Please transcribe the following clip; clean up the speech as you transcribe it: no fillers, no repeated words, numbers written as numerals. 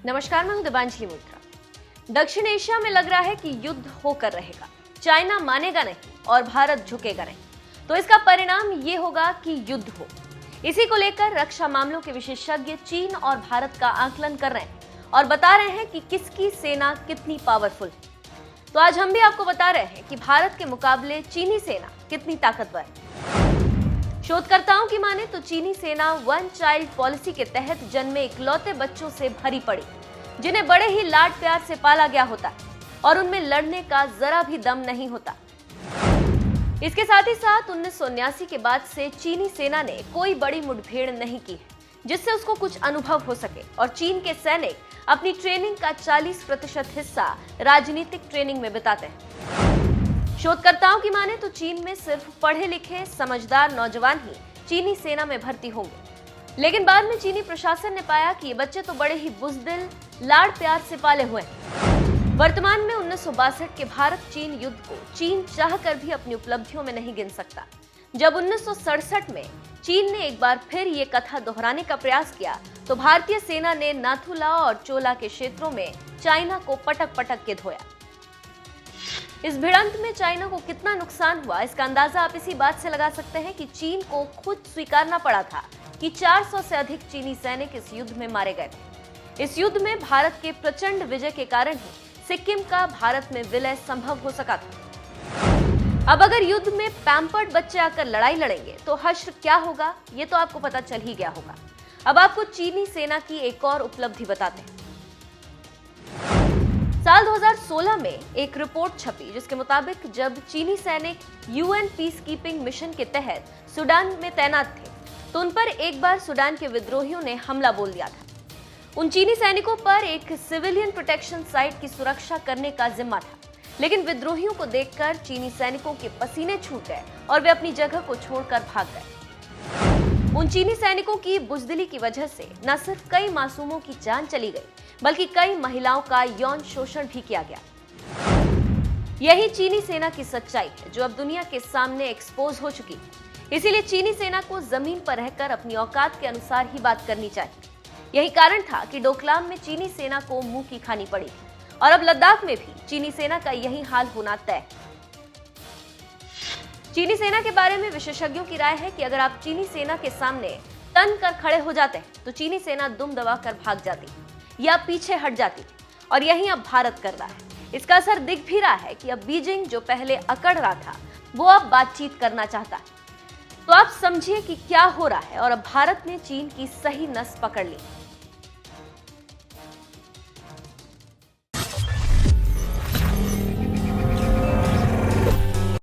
नमस्कार, मैं हूं दिबांजलि मित्रा। दक्षिण एशिया में लग रहा है कि युद्ध होकर रहेगा। चाइना मानेगा नहीं और भारत झुकेगा नहीं, तो इसका परिणाम ये होगा कि युद्ध हो। इसी को लेकर रक्षा मामलों के विशेषज्ञ चीन और भारत का आकलन कर रहे हैं और बता रहे हैं कि किसकी सेना कितनी पावरफुल है। तो आज हम भी आपको बता रहे हैं कि भारत के मुकाबले चीनी सेना कितनी ताकतवर है। शोधकर्ताओं की माने तो चीनी सेना वन चाइल्ड पॉलिसी के तहत जन्मे इकलौते बच्चों से भरी पड़ी, जिन्हें बड़े ही लाड प्यार से पाला गया होता है और उनमें लड़ने का जरा भी दम नहीं होता। इसके साथ ही साथ 1979 के बाद से चीनी सेना ने कोई बड़ी मुठभेड़ नहीं की है जिससे उसको कुछ अनुभव हो सके, और चीन के सैनिक अपनी ट्रेनिंग का 40% हिस्सा राजनीतिक ट्रेनिंग में बिताते हैं। शोधकर्ताओं की माने तो चीन में सिर्फ पढ़े लिखे समझदार नौजवान ही चीनी सेना में भर्ती होंगे, लेकिन बाद में चीनी प्रशासन ने पाया कि ये बच्चे तो बड़े ही बुज़दिल लाड़ प्यार से पाले हुए हैं। वर्तमान में 1962 के भारत चीन युद्ध को चीन चाहकर भी अपनी उपलब्धियों में नहीं गिन सकता। जब 1967 में चीन ने एक बार फिर ये कथा दोहराने का प्रयास किया तो भारतीय सेना ने नाथुला और चोला के क्षेत्रों में चाइना को पटक पटक के धोया। इस भिड़ंत में चाइना को कितना नुकसान हुआ, इसका अंदाजा आप इसी बात से लगा सकते हैं कि चीन को खुद स्वीकारना पड़ा था कि 400 से अधिक चीनी सैनिक इस युद्ध में मारे गए थे। इस युद्ध में भारत के प्रचंड विजय के कारण ही सिक्किम का भारत में विलय संभव हो सका था। अब अगर युद्ध में पैम्पर्ड बच्चे आकर लड़ाई लड़ेंगे तो हश्र क्या होगा, ये तो आपको पता चल ही गया होगा। अब आपको चीनी सेना की एक और उपलब्धि बताते हैं। साल 2016 में एक रिपोर्ट छपी जिसके मुताबिक जब चीनी सैनिक यूएन पीस कीपिंग मिशन के तहत सूडान में तैनात थे तो उन पर एक बार सूडान के विद्रोहियों ने हमला बोल दिया था। उन चीनी सैनिकों पर एक सिविलियन प्रोटेक्शन साइट की सुरक्षा करने का जिम्मा था, लेकिन विद्रोहियों को देखकर चीनी सैनिकों के पसीने छूट गए और वे अपनी जगह को छोड़कर भाग गए। उन चीनी सैनिकों की बुज़दिली की वजह से न सिर्फ कई मासूमों की जान चली गई बल्कि कई महिलाओं का यौन शोषण भी किया गया। यही चीनी सेना की सच्चाई है जो अब दुनिया के सामने एक्सपोज हो चुकी है। इसीलिए चीनी सेना को जमीन पर रहकर अपनी औकात के अनुसार ही बात करनी चाहिए। यही कारण था कि डोकलाम में चीनी सेना को मुंह की खानी पड़ी और अब लद्दाख में भी चीनी सेना का यही हाल होना तय। चीनी सेना के बारे में विशेषज्ञों की राय है कि अगर आप चीनी सेना के सामने तन कर खड़े हो जाते हैं तो चीनी सेना दुम दबाकर भाग जाती या पीछे हट जाती, और यही अब भारत कर रहा है। इसका असर दिख भी रहा है कि अब बीजिंग जो पहले अकड़ रहा था वो अब बातचीत करना चाहता है। तो आप समझिए कि क्या हो रहा है, और अब भारत ने चीन की सही नस पकड़ ली।